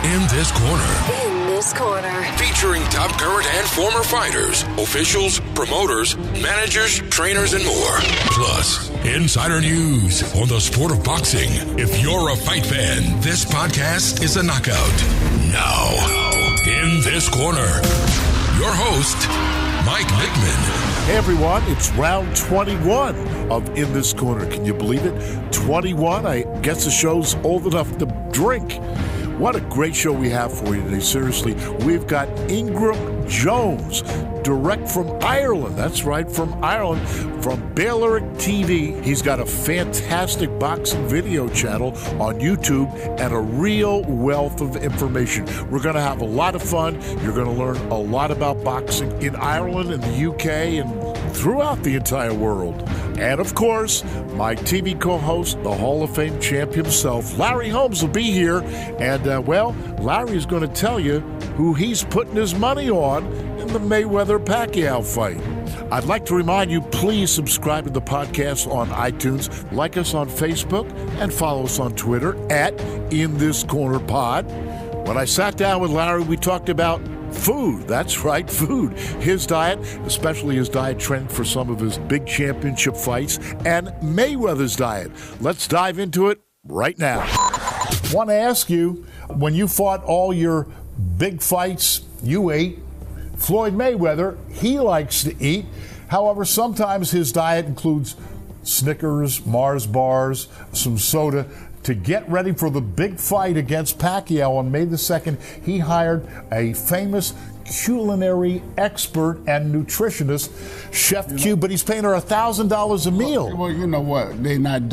In This Corner. In This Corner. Featuring top current and former fighters, officials, promoters, managers, trainers, and more. Plus, insider news on the sport of boxing. If you're a fight fan, this podcast is a knockout. Now, In This Corner, your host, Mike Nickman. Hey everyone, it's round 21 of In This Corner. Can you believe it? 21. I guess the show's old enough to drink. What a great show we have for you today. Seriously, we've got Ingram Jones, direct from Ireland. That's right, from Ireland, from BaylorIC TV. He's got a fantastic boxing video channel on YouTube and a real wealth of information. We're going to have a lot of fun. You're going to learn a lot about boxing in Ireland, in the UK, and throughout the entire world. And, of course, my TV co-host, the Hall of Fame champ himself, Larry Holmes, will be here. And, Larry is going to tell you who he's putting his money on in the Mayweather-Pacquiao fight. I'd like to remind you, please subscribe to the podcast on iTunes, like us on Facebook, and follow us on Twitter at In This Corner Pod. When I sat down with Larry, we talked about food. That's right, food. His diet, especially his diet trend for some of his big championship fights, and Mayweather's diet. Let's dive into it right now. Want to ask you, when you fought all your big fights, you ate. Floyd Mayweather, he likes to eat. However, sometimes his diet includes Snickers, Mars bars, some soda. To get ready for the big fight against Pacquiao on May the 2nd, he hired a famous culinary expert and nutritionist, Chef Q, but he's paying her $1,000 a meal. Well, you know what? They're not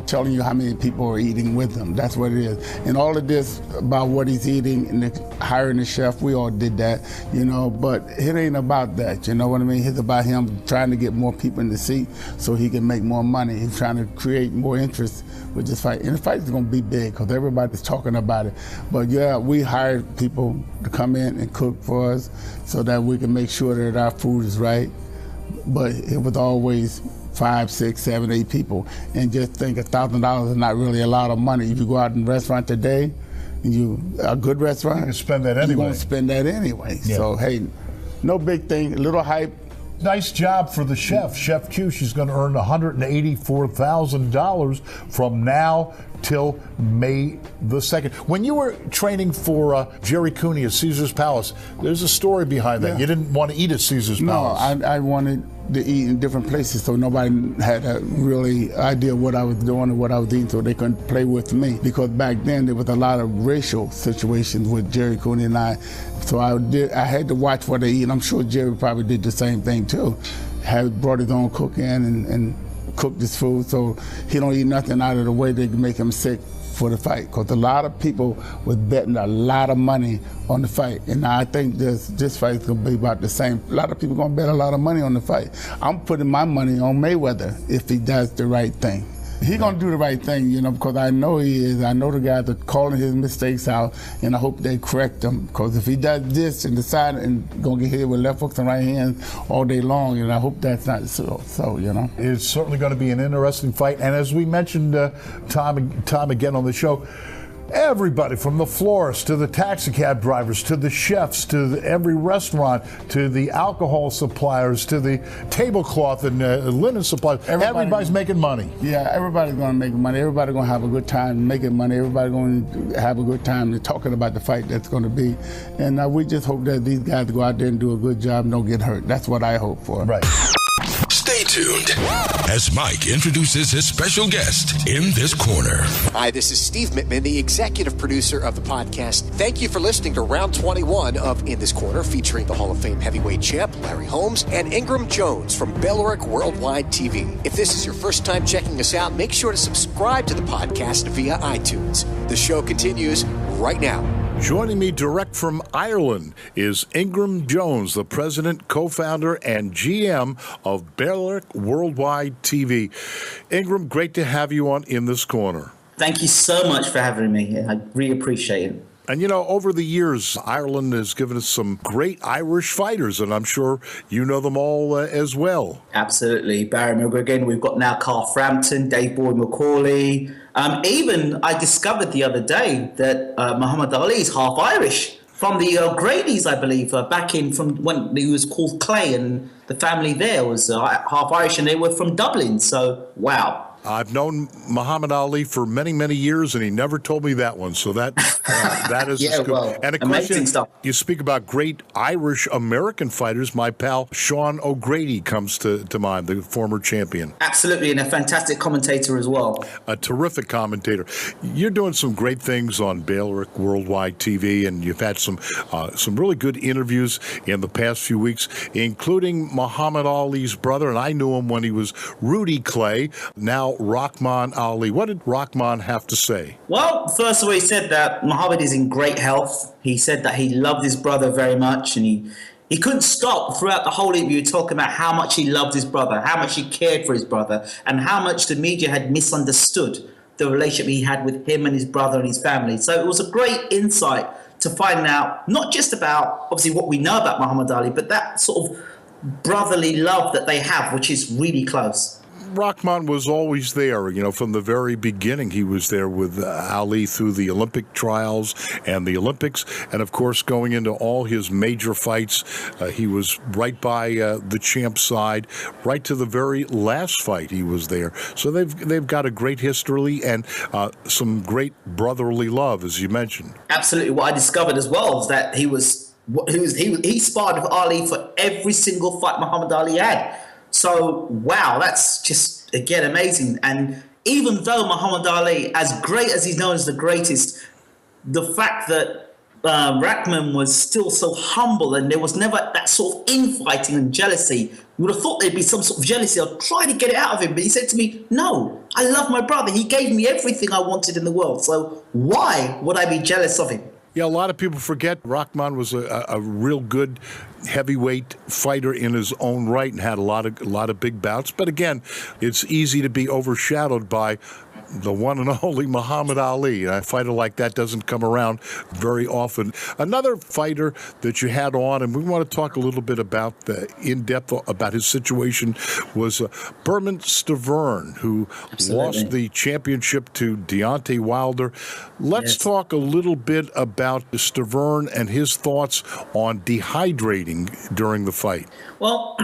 telling you how many people are eating with them. That's what it is. And all of this about what he's eating and hiring a chef, we all did that, but it ain't about that, you know what I mean? It's about him trying to get more people in the seat so he can make more money. He's trying to create more interest with this fight. And the fight is going to be big because everybody's talking about it. But yeah, we hired people to come in and cook for us so that we can make sure that our food is right. But it was always 5, 6, 7, 8 people. And just think $1,000 is not really a lot of money. If you go out in a restaurant today, a good restaurant, you can spend that anyway. You're going to spend that anyway. Yeah. So, hey, no big thing, a little hype. Nice job for the chef, Chef Q. She's going to earn $184,000 from now till May the 2nd. When you were training for Jerry Cooney at Caesar's Palace, there's a story behind that. Yeah. You didn't want to eat at Caesar's Palace. No, I wanted to eat in different places so nobody had a really idea what I was doing or what I was eating, so they couldn't play with me. Because back then there was a lot of racial situations with Jerry Cooney and I. So I had to watch what they eat. I'm sure Jerry probably did the same thing too. Had brought his own cook in and cooked his food, so he don't eat nothing out of the way that can make him sick for the fight. Because a lot of people was betting a lot of money on the fight, and I think this fight is going to be about the same. A lot of people going to bet a lot of money on the fight. I'm putting my money on Mayweather if he does the right thing. He's going to do the right thing, because I know he is. I know the guys are calling his mistakes out, and I hope they correct him. Because if he does this and decide and going to get hit with left hooks and right hands all day long, and I hope that's not so. It's certainly going to be an interesting fight. And as we mentioned time again on the show, everybody from the florists to the taxi cab drivers to the chefs to every restaurant to the alcohol suppliers to the tablecloth and linen suppliers, everybody's making money. Yeah, everybody's going to make money. Everybody's going to have a good time making money. Everybody's going to have a good time talking about the fight that's going to be. And we just hope that these guys go out there and do a good job and don't get hurt. That's what I hope for. Right. Stay tuned as Mike introduces his special guest in this corner. Hi, this is Steve Mittman, the executive producer of the podcast. Thank you for listening to round 21 of In This Corner, featuring the Hall of Fame heavyweight champ, Larry Holmes, and Ingram Jones from BaylorIC Worldwide TV. If this is your first time checking us out, make sure to subscribe to the podcast via iTunes. The show continues right now. Joining me direct from Ireland is Ingram Jones, the president, co-founder, and GM of BaylorIC Worldwide TV. Ingram, great to have you on In This Corner. Thank you so much for having me. I really appreciate it. And, you know, over the years, Ireland has given us some great Irish fighters, and I'm sure you know them all as well. Absolutely. Barry McGuigan, we've got now Carl Frampton, Dave Boyd McCauley. Even I discovered the other day that Muhammad Ali is half Irish from the O'Grady's, I believe, back in from when he was called Clay, and the family there was half Irish, and they were from Dublin. So, wow. I've known Muhammad Ali for many, many years, and he never told me that one. So that is yeah, well, and of amazing course, stuff. You speak about great Irish American fighters. My pal Sean O'Grady comes to mind, the former champion. Absolutely, and a fantastic commentator as well. A terrific commentator. You're doing some great things on BaylorIC Worldwide TV, and you've had some really good interviews in the past few weeks, including Muhammad Ali's brother, and I knew him when he was Rudy Clay, now Rahman Ali. What did Rahman have to say? Well, first of all, he said that Muhammad is in great health. He said that he loved his brother very much, and he couldn't stop throughout the whole interview talking about how much he loved his brother, how much he cared for his brother, and how much the media had misunderstood the relationship he had with him and his brother and his family. So it was a great insight to find out not just about, obviously, what we know about Muhammad Ali, but that sort of brotherly love that they have, which is really close. Rahman was always there, you know, from the very beginning. He was there with Ali through the Olympic trials and the Olympics. And, of course, going into all his major fights, he was right by the champ's side, right to the very last fight he was there. So they've got a great history and some great brotherly love, as you mentioned. Absolutely. What I discovered as well is that he sparred with Ali for every single fight Muhammad Ali had. So, wow, that's just, again, amazing. And even though Muhammad Ali, as great as he's known as the greatest, the fact that Rahman was still so humble and there was never that sort of infighting and jealousy, you would have thought there'd be some sort of jealousy. I'll try to get it out of him. But he said to me, no, I love my brother. He gave me everything I wanted in the world. So why would I be jealous of him? Yeah, a lot of people forget Rahman was a real good heavyweight fighter in his own right and had a lot of big bouts. But again, it's easy to be overshadowed by the one and only Muhammad Ali. A fighter like that doesn't come around very often. Another fighter that you had on, and we want to talk a little bit about in depth about his situation, was Berman Stavern, who lost the championship to Deontay Wilder. Let's talk a little bit about Stavern and his thoughts on dehydrating during the fight. Well,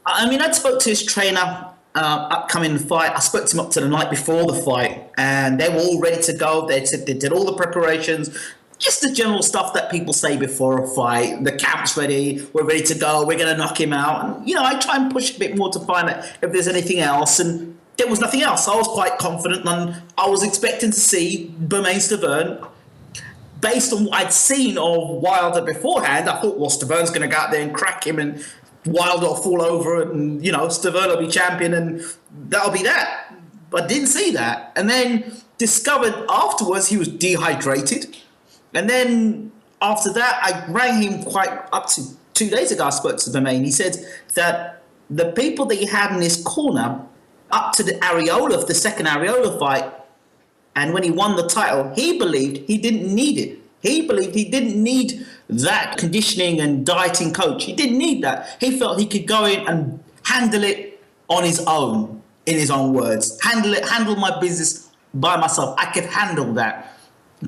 I mean, I spoke to his trainer upcoming fight. I spoke to him up to the night before the fight, and they were all ready to go. They did all the preparations, just the general stuff that people say before a fight. The camp's ready. We're ready to go. We're going to knock him out. And, you know, I try and push a bit more to find out if there's anything else, and there was nothing else. I was quite confident, and I was expecting to see Berman Stavern. Based on what I'd seen of Wilder beforehand, I thought, well, Stavern's going to go out there and crack him, and Wilder will fall over, and, you know, Stavern will be champion, and that'll be that. But I didn't see that. And then discovered afterwards he was dehydrated. And then after that, I rang him quite up to 2 days ago. I spoke to Berman. He said that the people that he had in his corner up to the second Areola fight, and when he won the title, he believed he didn't need it. He believed he didn't need that conditioning and dieting coach. He didn't need that. He felt he could go in and handle it on his own, in his own words. Handle my business by myself. I could handle that.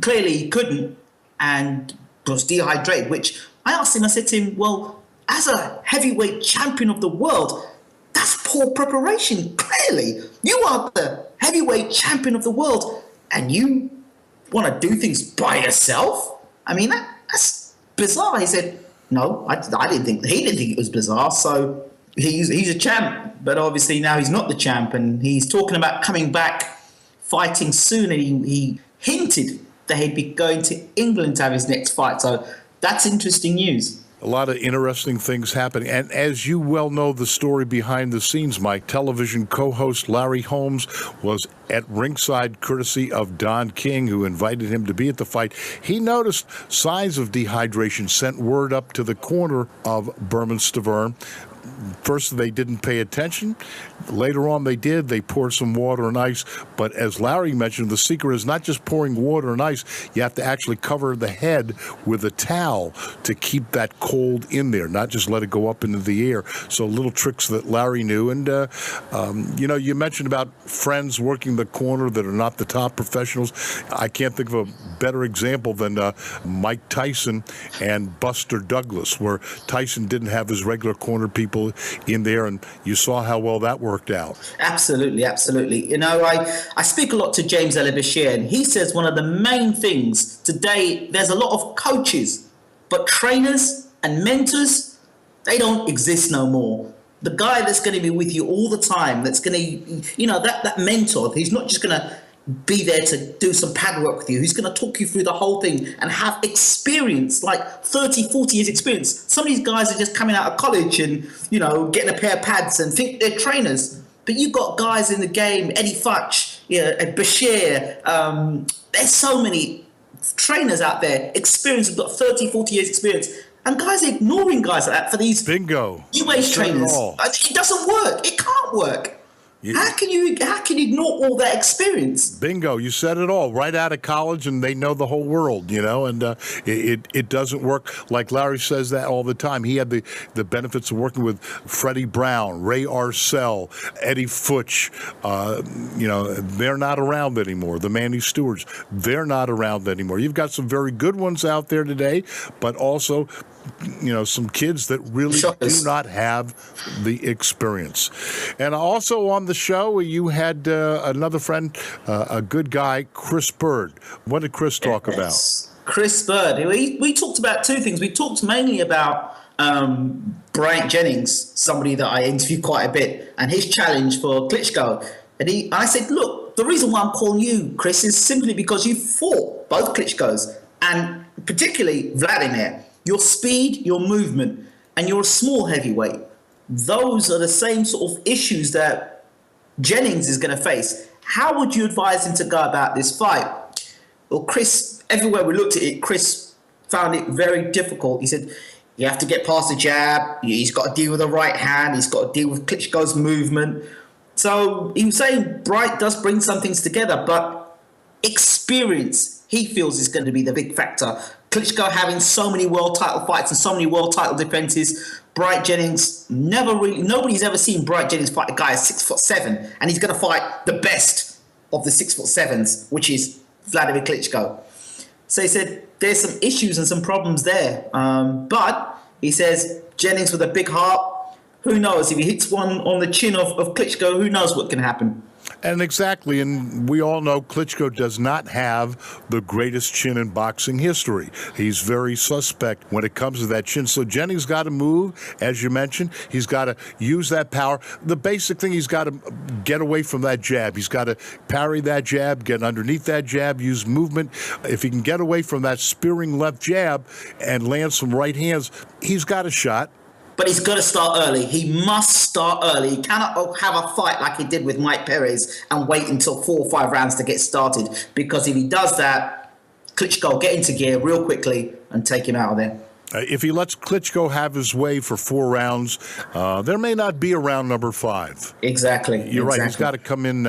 Clearly he couldn't and was dehydrated, which I asked him, I said to him, well, as a heavyweight champion of the world, that's poor preparation, clearly. You are the heavyweight champion of the world, and you want to do things by yourself? I mean, that's bizarre. He said, no, he didn't think it was bizarre. So he's a champ, but obviously now he's not the champ, and he's talking about coming back, fighting soon, and he hinted that he'd be going to England to have his next fight. So that's interesting news. A lot of interesting things happening. And as you well know the story behind the scenes, Mike, television co-host Larry Holmes was at ringside courtesy of Don King, who invited him to be at the fight. He noticed signs of dehydration, sent word up to the corner of Berman Stavern. First, they didn't pay attention. Later on, they did. They poured some water and ice. But as Larry mentioned, the secret is not just pouring water and ice. You have to actually cover the head with a towel to keep that cold in there, not just let it go up into the air. So little tricks that Larry knew. And, you mentioned about friends working the corner that are not the top professionals. I can't think of a better example than Mike Tyson and Buster Douglas, where Tyson didn't have his regular corner people in there, and you saw how well that worked out. Absolutely. I speak a lot to James Elibashir, and he says one of the main things today, there's a lot of coaches, but trainers and mentors, they don't exist no more. The guy that's going to be with you all the time, that's going to, that mentor, he's not just going to be there to do some pad work with you, who's going to talk you through the whole thing and have experience, like 30, 40 years experience. Some of these guys are just coming out of college and, getting a pair of pads and think they're trainers. But you've got guys in the game, Eddie Futch, Bashir. There's so many trainers out there, experience, have got 30, 40 years experience. And guys are ignoring guys like that for these bingo new age trainers. It doesn't work. It can't work. How can you ignore all that experience? Bingo, you said it all. Right out of college, and they know the whole world, and it doesn't work. Like Larry says that all the time. He had the benefits of working with Freddie Brown, Ray Arcel, Eddie Futch. They're not around anymore. The Manny Stewarts, they're not around anymore. You've got some very good ones out there today, but also some kids that really do not have the experience. And also on the show, you had another friend, a good guy, Chris Bird. What did Chris talk about? Chris Bird. We talked about two things. We talked mainly about Bryant Jennings, somebody that I interviewed quite a bit, and his challenge for Klitschko. And I said, look, the reason why I'm calling you, Chris, is simply because you fought both Klitschkos, and particularly Vladimir. Your speed, your movement, and you're a small heavyweight. Those are the same sort of issues that Jennings is going to face. How would you advise him to go about this fight? Well, Chris, everywhere we looked at it, Chris found it very difficult. He said, you have to get past the jab. He's got to deal with the right hand. He's got to deal with Klitschko's movement. So he was saying Bright does bring some things together, but experience, he feels, is going to be the big factor. Klitschko having so many world title fights and so many world title defenses. Bryant Jennings, nobody's ever seen Bryant Jennings fight a guy at 6'7", and he's going to fight the best of the 6'7s, which is Vladimir Klitschko. So he said there's some issues and some problems there. But he says Jennings with a big heart, who knows? If he hits one on the chin of Klitschko, who knows what can happen? And exactly, and we all know Klitschko does not have the greatest chin in boxing history. He's very suspect when it comes to that chin. So Jennings got to move, as you mentioned. He's got to use that power. The basic thing, he's got to get away from that jab. He's got to parry that jab, get underneath that jab, use movement. If he can get away from that spearing left jab and land some right hands, he's got a shot. But he's got to start early. He must start early. He cannot have a fight like he did with Mike Perez and wait until 4 or 5 rounds to get started. Because if he does that, Klitschko will get into gear real quickly and take him out of there. If he lets Klitschko have his way for 4 rounds, there may not be a round number 5. Exactly. You're right. He's got to come in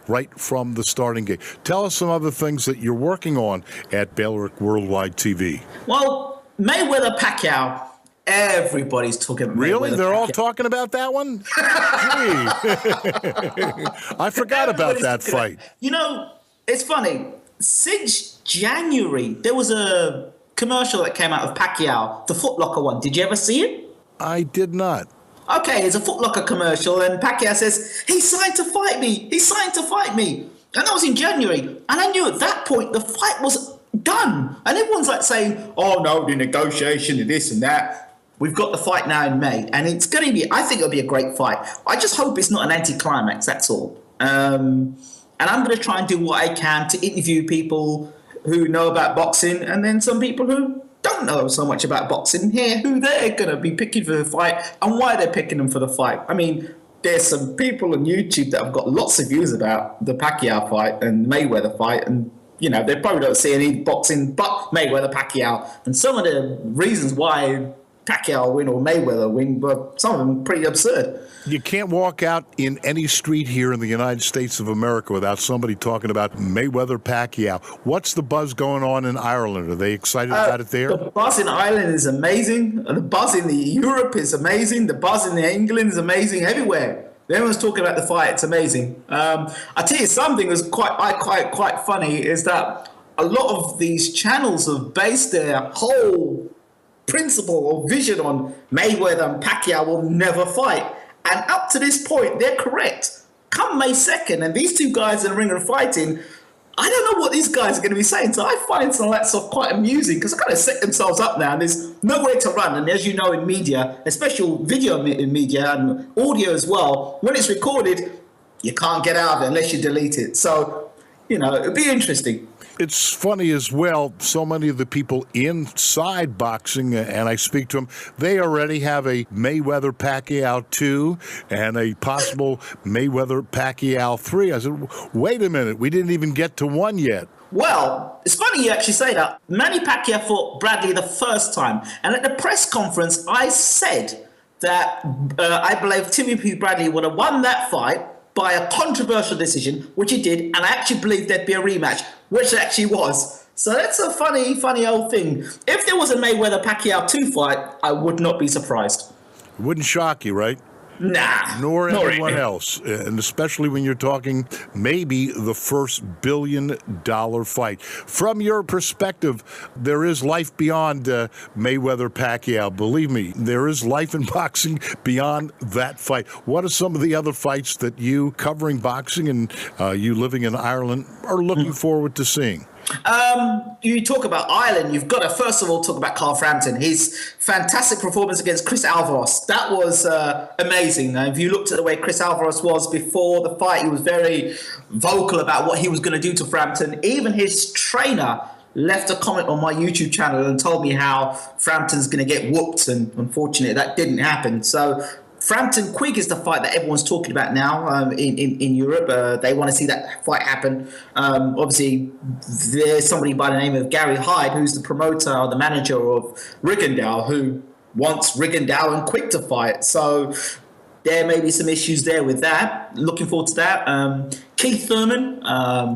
right from the starting gate. Tell us some other things that you're working on at BaylorIC Worldwide TV. Well, Mayweather-Pacquiao. Everybody's talking about Really? They're all talking about that one? I forgot about that fight. It's funny. Since January, there was a commercial that came out of Pacquiao, the Foot Locker one. Did you ever see it? I did not. Okay, it's a Foot Locker commercial, and Pacquiao says, he signed to fight me. He signed to fight me. And that was in January. And I knew at that point the fight was done. And everyone's like saying, oh, no, the negotiation and this and that. We've got the fight now in May, and it's going to be, I think it'll be a great fight. I just hope it's not an anticlimax, that's all. And I'm going to try and do what I can to interview people who know about boxing and then some people who don't don't know so much about boxing hear who they're going to be picking for the fight and why they're picking them for the fight. I mean, there's some people on YouTube that have got lots of views about the Pacquiao fight and Mayweather fight, and they probably don't see any boxing but Mayweather-Pacquiao. And some of the reasons why Pacquiao win or Mayweather win, but some of them pretty absurd. You can't walk out in any street here in the United States of America without somebody talking about Mayweather-Pacquiao. What's the buzz going on in Ireland? Are they excited about it there? The buzz in Ireland is amazing. The buzz in Europe is amazing. The buzz in England is amazing. Everywhere. Everyone's talking about the fight. It's amazing. I tell you something that's quite funny is that a lot of these channels have based their whole principle or vision on Mayweather and Pacquiao will never fight. And up to this point, they're correct. Come May 2nd, and these two guys in the ring are fighting, I don't know what these guys are going to be saying. So I find some of that stuff quite amusing because they kind of set themselves up now, and there's nowhere to run. And as you know in media, especially video in media and audio as well, when it's recorded, you can't get out of it unless you delete it. So, it'd be interesting. It's funny as well, so many of the people inside boxing, and I speak to them, they already have a Mayweather-Pacquiao 2 and a possible Mayweather-Pacquiao 3. I said, wait a minute, we didn't even get to 1 yet. Well, it's funny you actually say that. Manny Pacquiao fought Bradley the first time, and at the press conference, I said that I believe Timothy Bradley would have won that fight by a controversial decision, which he did, and I actually believe there'd be a rematch, which it actually was. So that's a funny old thing. If there was a Mayweather-Pacquiao 2 fight, I would not be surprised. It wouldn't shock you, right? Nah. Nor anyone else, and especially when you're talking maybe the first $1 billion fight. From your perspective, there is life beyond Mayweather-Pacquiao. Believe me, there is life in boxing beyond that fight. What are some of the other fights that you, covering boxing and you living in Ireland, are looking forward to seeing? You talk about Ireland, you've got to first of all talk about Carl Frampton. His fantastic performance against Chris Alvarez, that was amazing. If you looked at the way Chris Alvarez was before the fight, he was very vocal about what he was going to do to Frampton. Even his trainer left a comment on my YouTube channel and told me how Frampton's going to get whooped, and unfortunately that didn't happen. So Frampton Quigg is the fight that everyone's talking about now in Europe. They want to see that fight happen. Obviously, there's somebody by the name of Gary Hyde, who's the promoter or the manager of Rigondeaux, who wants Rigondeaux and Quigg to fight. So there may be some issues there with that. Looking forward to that. Keith Thurman,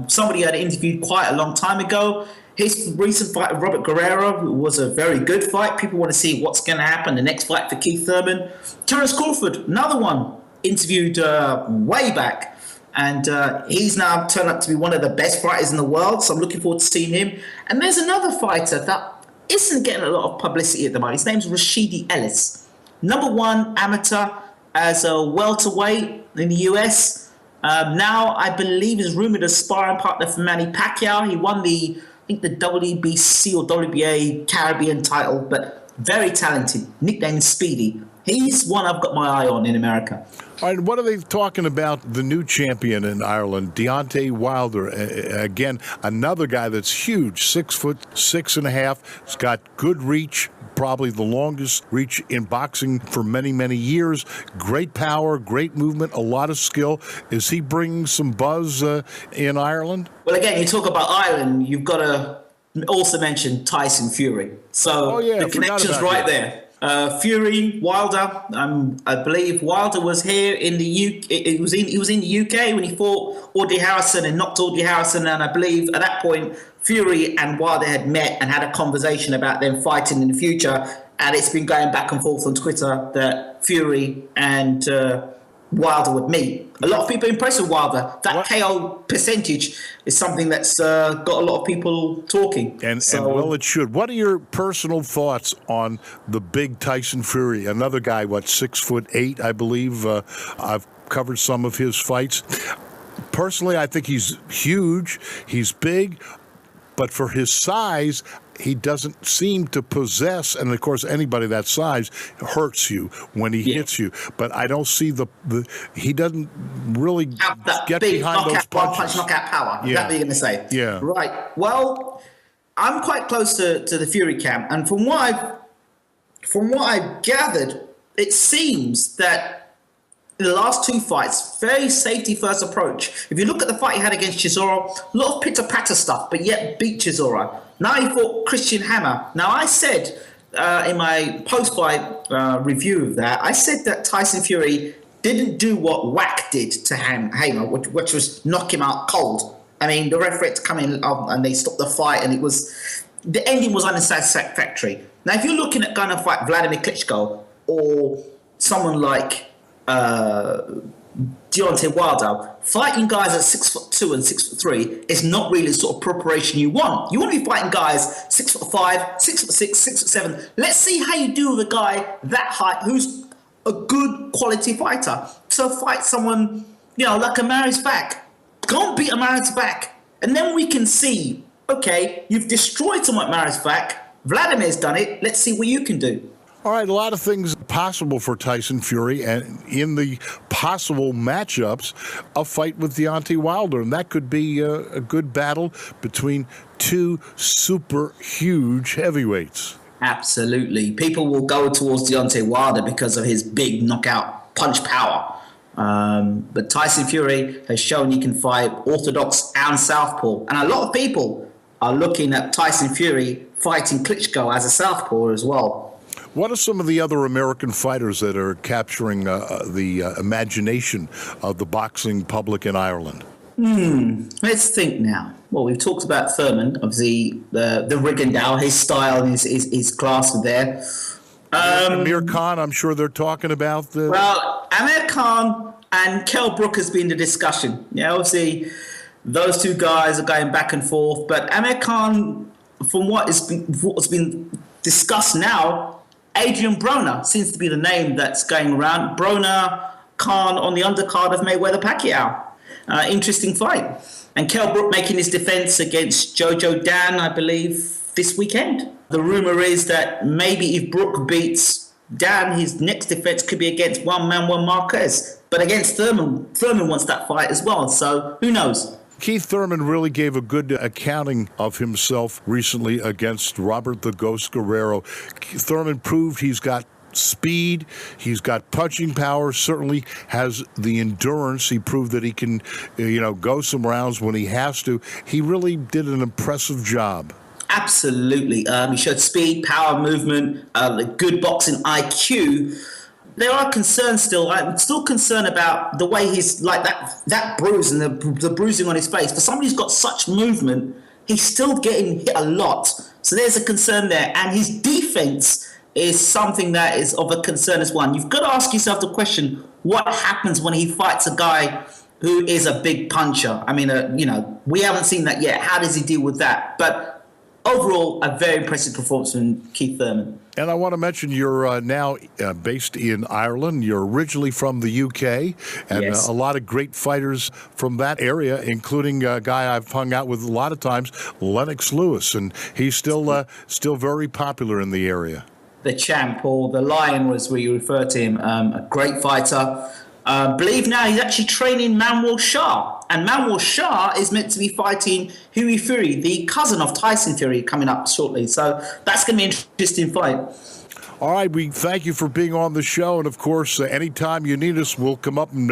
somebody I had interviewed quite a long time ago. His recent fight with Robert Guerrero was a very good fight. People want to see what's going to happen the next fight for Keith Thurman. Terence Crawford, another one, interviewed way back. And he's now turned out to be one of the best fighters in the world. So I'm looking forward to seeing him. And there's another fighter that isn't getting a lot of publicity at the moment. His name's Rashidi Ellis. #1 amateur as a welterweight in the US. Now, I believe, is rumored as sparring partner for Manny Pacquiao. He won the WBC or WBA Caribbean title, but very talented, nicknamed Speedy. He's one I've got my eye on in America. All right, what are they talking about the new champion in Ireland, Deontay Wilder? Again, another guy that's huge, 6'6.5". He's got good reach, probably the longest reach in boxing for many, many years. Great power, great movement, a lot of skill. Is he bringing some buzz in Ireland? Well, again, you talk about Ireland, you've got to also mention Tyson Fury. So the connection's right there. Fury, Wilder. I believe Wilder was here in the UK. He was in the UK when he fought Audley Harrison and knocked Audley Harrison. And I believe at that point Fury and Wilder had met and had a conversation about them fighting in the future. And it's been going back and forth on Twitter that Fury and Wilder would meet. A lot of people are impressed with Wilder. That KO percentage is something that's got a lot of people talking. And well, it should. What are your personal thoughts on the big Tyson Fury? Another guy, 6'8", I believe. I've covered some of his fights. Personally, I think he's huge. He's big. But for his size, he doesn't seem to possess, and of course anybody that size hurts you when he hits you. But I don't see he doesn't really get behind those punches. One punch knockout power. Is that what you're going to say? Yeah. Right. Well, I'm quite close to the Fury camp, and from what I've gathered, it seems that in the last two fights, very safety-first approach. If you look at the fight he had against Chisora, a lot of pitter-patter stuff, but yet beat Chisora. Now he fought Christian Hammer. Now I said in my post-fight review of that, I said that Tyson Fury didn't do what Wack did to Hammer, which was knock him out cold. I mean, the referee had to come in and they stopped the fight, and the ending was unsatisfactory. Now, if you're looking at going to fight Vladimir Klitschko or someone like Deontay Wilder, fighting guys at 6'2" and 6'3" is not really the sort of preparation you want. You want to be fighting guys 6'5", 6'6", 6'7". Let's see how you do with a guy that height who's a good quality fighter. So fight someone, like a Maris back. Go and beat a Maris back. And then we can see, okay, you've destroyed someone Maris back. Vladimir's done it. Let's see what you can do. All right, a lot of things possible for Tyson Fury, and in the possible matchups, a fight with Deontay Wilder, and that could be a good battle between two super huge heavyweights. Absolutely. People will go towards Deontay Wilder because of his big knockout punch power. But Tyson Fury has shown he can fight orthodox and southpaw. And a lot of people are looking at Tyson Fury fighting Klitschko as a southpaw as well. What are some of the other American fighters that are capturing the imagination of the boxing public in Ireland? Let's think now. Well, we've talked about Thurman, obviously the Rigondeaux, his style and his class there. Amir Khan, I'm sure they're talking about. Well, Amir Khan and Kell Brook has been the discussion. Obviously, those two guys are going back and forth. But Amir Khan, from what's been discussed now, Adrian Broner seems to be the name that's going around. Broner, Khan on the undercard of Mayweather-Pacquiao. Interesting fight. And Kell Brook making his defense against Jojo Dan, I believe, this weekend. The rumor is that maybe if Brook beats Dan, his next defense could be against Juan Manuel Marquez. But against Thurman wants that fight as well. So who knows? Keith Thurman really gave a good accounting of himself recently against Robert the Ghost Guerrero. Thurman proved he's got speed, he's got punching power, certainly has the endurance. He proved that he can, go some rounds when he has to. He really did an impressive job. Absolutely. He showed speed, power, movement, good boxing IQ. There are concerns still. I'm still concerned about the way he's like that bruise and the bruising on his face. For somebody who's got such movement, he's still getting hit a lot. So there's a concern there. And his defense is something that is of a concern as well. You've got to ask yourself the question, what happens when he fights a guy who is a big puncher? I mean, we haven't seen that yet. How does he deal with that? But overall, a very impressive performance from Keith Thurman. And I want to mention you're now based in Ireland. You're originally from the UK, and yes. A lot of great fighters from that area, including a guy I've hung out with a lot of times, Lennox Lewis, and he's still very popular in the area. The champ, or the Lion, was where you refer to him, a great fighter. Believe now he's actually training Manuel Shah. And Manuel Shah is meant to be fighting Hughie Fury, the cousin of Tyson Fury, coming up shortly. So that's going to be an interesting fight. All right, we thank you for being on the show. And, of course, anytime you need us, we'll come up and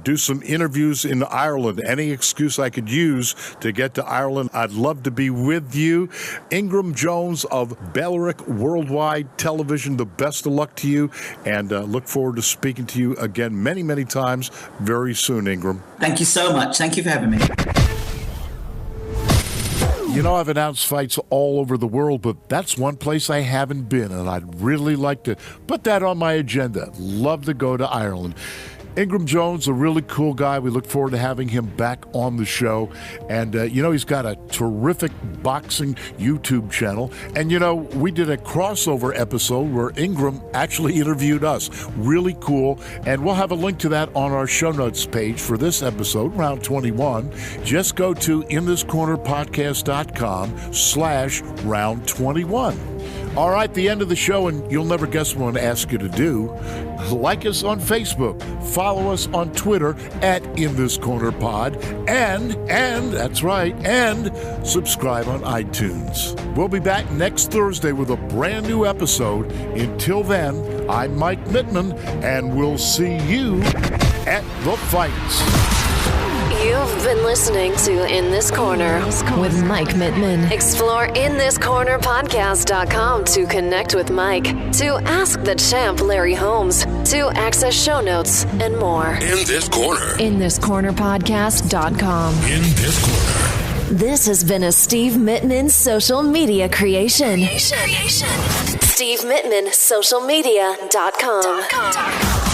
do some interviews in Ireland. Any excuse I could use to get to Ireland, I'd love to be with you. Ingram Jones of BaylorIC Worldwide Television, the best of luck to you. And look forward to speaking to you again many, many times very soon, Ingram. Thank you so much. Thank you for having me. I've announced fights all over the world, but that's one place I haven't been, and I'd really like to put that on my agenda. Love to go to Ireland. Ingram Jones, a really cool guy. We look forward to having him back on the show. And, he's got a terrific boxing YouTube channel. And, we did a crossover episode where Ingram actually interviewed us. Really cool. And we'll have a link to that on our show notes page for this episode, round 21. Just go to inthiscornerpodcast.com/round 21. All right, the end of the show, and you'll never guess what I'm going to ask you to do. Like us on Facebook. Follow us on Twitter at InThisCornerPod. And that's right, and subscribe on iTunes. We'll be back next Thursday with a brand new episode. Until then, I'm Mike Mittman, and we'll see you at the fights. You've been listening to In This Corner with Mike Mittman. Explore InThisCornerPodcast.com to connect with Mike, to ask the champ Larry Holmes, to access show notes, and more. In This Corner. InThisCornerPodcast.com. In This Corner. This has been a Steve Mittman social media creation. SteveMittmanSocialMedia.com.